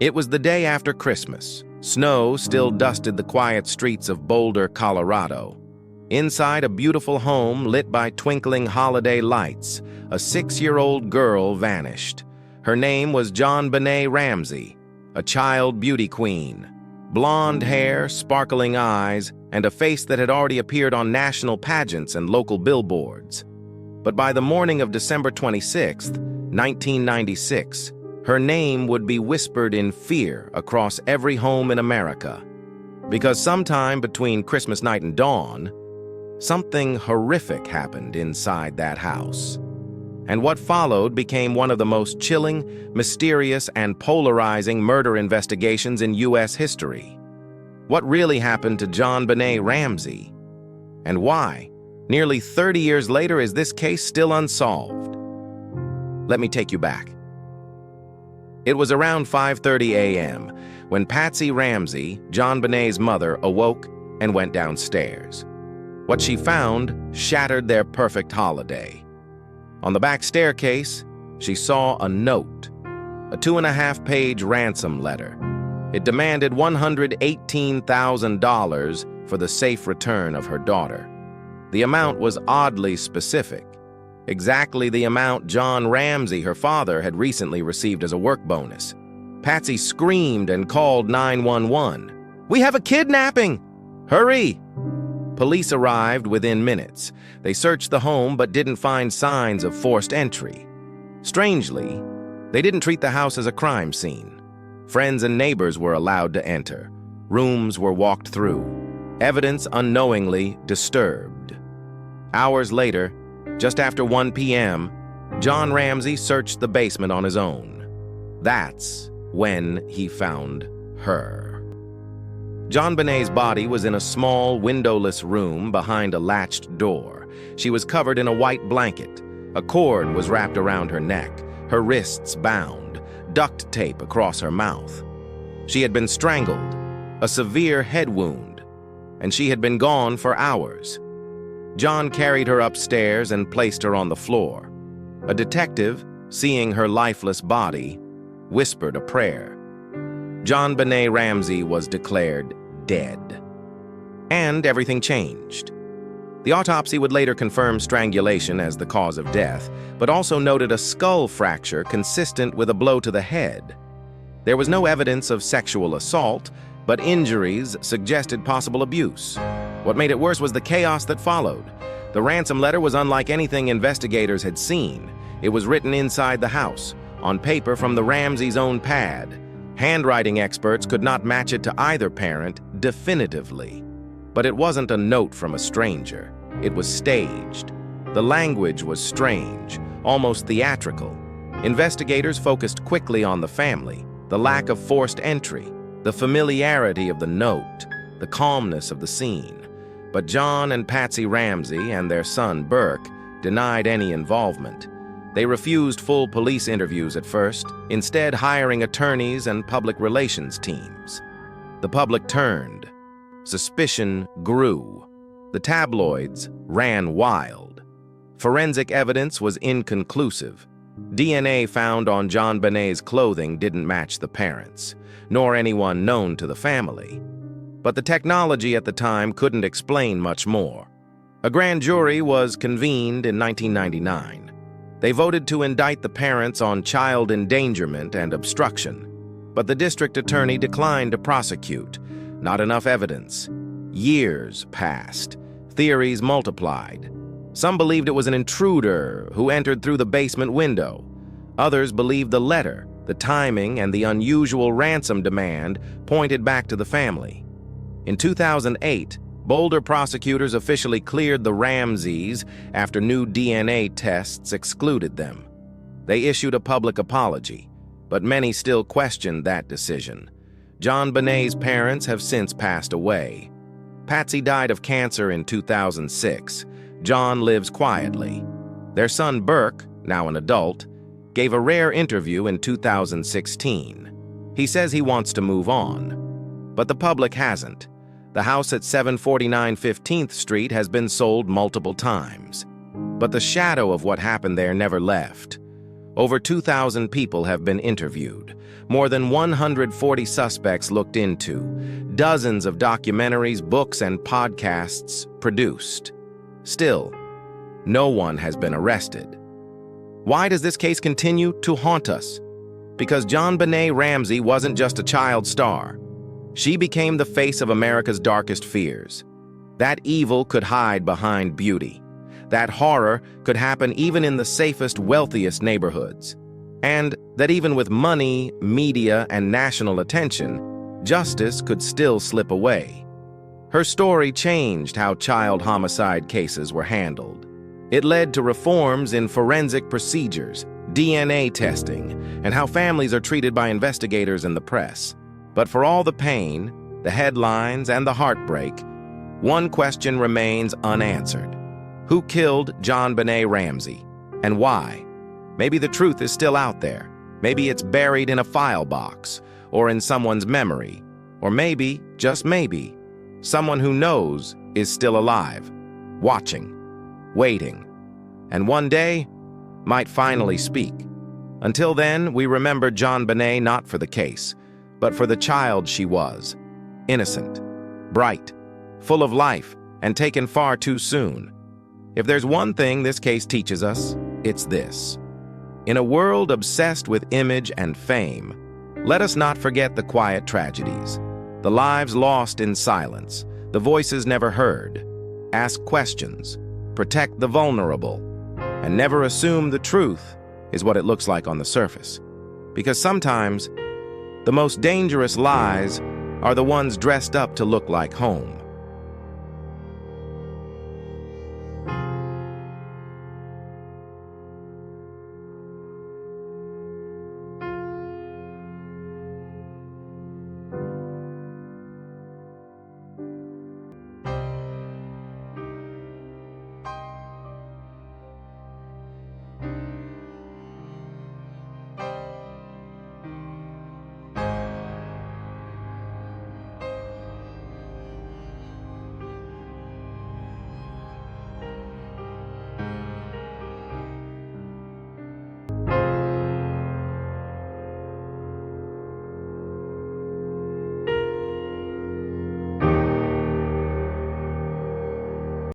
It was the day after Christmas. Snow still dusted the quiet streets of Boulder, Colorado. Inside a beautiful home lit by twinkling holiday lights, a 6-year-old girl vanished. Her name was JonBenét Ramsey, a child beauty queen. Blonde hair, sparkling eyes, and a face that had already appeared on national pageants and local billboards. But by the morning of December 26, 1996, her name would be whispered in fear across every home in America. Because sometime between Christmas night and dawn, something horrific happened inside that house. And what followed became one of the most chilling, mysterious, and polarizing murder investigations in U.S. history. What really happened to JonBenét Ramsey? And why, nearly 30 years later, is this case still unsolved? Let me take you back. It was around 5:30 a.m. when Patsy Ramsey, JonBenét's mother, awoke and went downstairs. What she found shattered their perfect holiday. On the back staircase, she saw a note, a 2.5-page ransom letter. It demanded $118,000 for the safe return of her daughter. The amount was oddly specific, exactly the amount John Ramsey, her father, had recently received as a work bonus. Patsy screamed and called 911. "We have a kidnapping! Hurry!" Police arrived within minutes. They searched the home but didn't find signs of forced entry. Strangely, they didn't treat the house as a crime scene. Friends and neighbors were allowed to enter. Rooms were walked through. Evidence unknowingly disturbed. Hours later, just after 1 p.m., John Ramsey searched the basement on his own. That's when he found her. JonBenét's body was in a small, windowless room behind a latched door. She was covered in a white blanket. A cord was wrapped around her neck, her wrists bound, duct tape across her mouth. She had been strangled, a severe head wound, and she had been gone for hours. John carried her upstairs and placed her on the floor. A detective, seeing her lifeless body, whispered a prayer. JonBenét Ramsey was declared dead. And everything changed. The autopsy would later confirm strangulation as the cause of death, but also noted a skull fracture consistent with a blow to the head. There was no evidence of sexual assault, but injuries suggested possible abuse. What made it worse was the chaos that followed. The ransom letter was unlike anything investigators had seen. It was written inside the house, on paper from the Ramseys' own pad. Handwriting experts could not match it to either parent definitively. But it wasn't a note from a stranger. It was staged. The language was strange, almost theatrical. Investigators focused quickly on the family, the lack of forced entry, the familiarity of the note, the calmness of the scene. But John and Patsy Ramsey and their son Burke denied any involvement. They refused full police interviews at first, instead hiring attorneys and public relations teams. The public turned. Suspicion grew. The tabloids ran wild. Forensic evidence was inconclusive. DNA found on JonBenét's clothing didn't match the parents, nor anyone known to the family. But the technology at the time couldn't explain much more. A grand jury was convened in 1999. They voted to indict the parents on child endangerment and obstruction, but the district attorney declined to prosecute. Not enough evidence. Years passed. Theories multiplied. Some believed it was an intruder who entered through the basement window. Others believed the letter, the timing, and the unusual ransom demand pointed back to the family. In 2008, Boulder prosecutors officially cleared the Ramseys after new DNA tests excluded them. They issued a public apology, but many still questioned that decision. JonBenét's parents have since passed away. Patsy died of cancer in 2006. John lives quietly. Their son Burke, now an adult, gave a rare interview in 2016. He says he wants to move on, but the public hasn't. The house at 749 15th Street has been sold multiple times, but the shadow of what happened there never left. Over 2,000 people have been interviewed, more than 140 suspects looked into, dozens of documentaries, books, and podcasts produced. Still, no one has been arrested. Why does this case continue to haunt us? Because JonBenét Ramsey wasn't just a child star. She became the face of America's darkest fears. That evil could hide behind beauty. That horror could happen even in the safest, wealthiest neighborhoods. And that even with money, media, and national attention, justice could still slip away. Her story changed how child homicide cases were handled. It led to reforms in forensic procedures, DNA testing, and how families are treated by investigators and the press. But for all the pain, the headlines, and the heartbreak, one question remains unanswered. Who killed JonBenét Ramsey, and why? Maybe the truth is still out there. Maybe it's buried in a file box, or in someone's memory. Or maybe, just maybe, someone who knows is still alive, watching, waiting, and one day might finally speak. Until then, we remember JonBenét not for the case, but for the child she was. Innocent, bright, full of life, and taken far too soon. If there's one thing this case teaches us, it's this. In a world obsessed with image and fame, let us not forget the quiet tragedies, the lives lost in silence, the voices never heard. Ask questions, protect the vulnerable, and never assume the truth is what it looks like on the surface. Because sometimes, the most dangerous lies are the ones dressed up to look like home.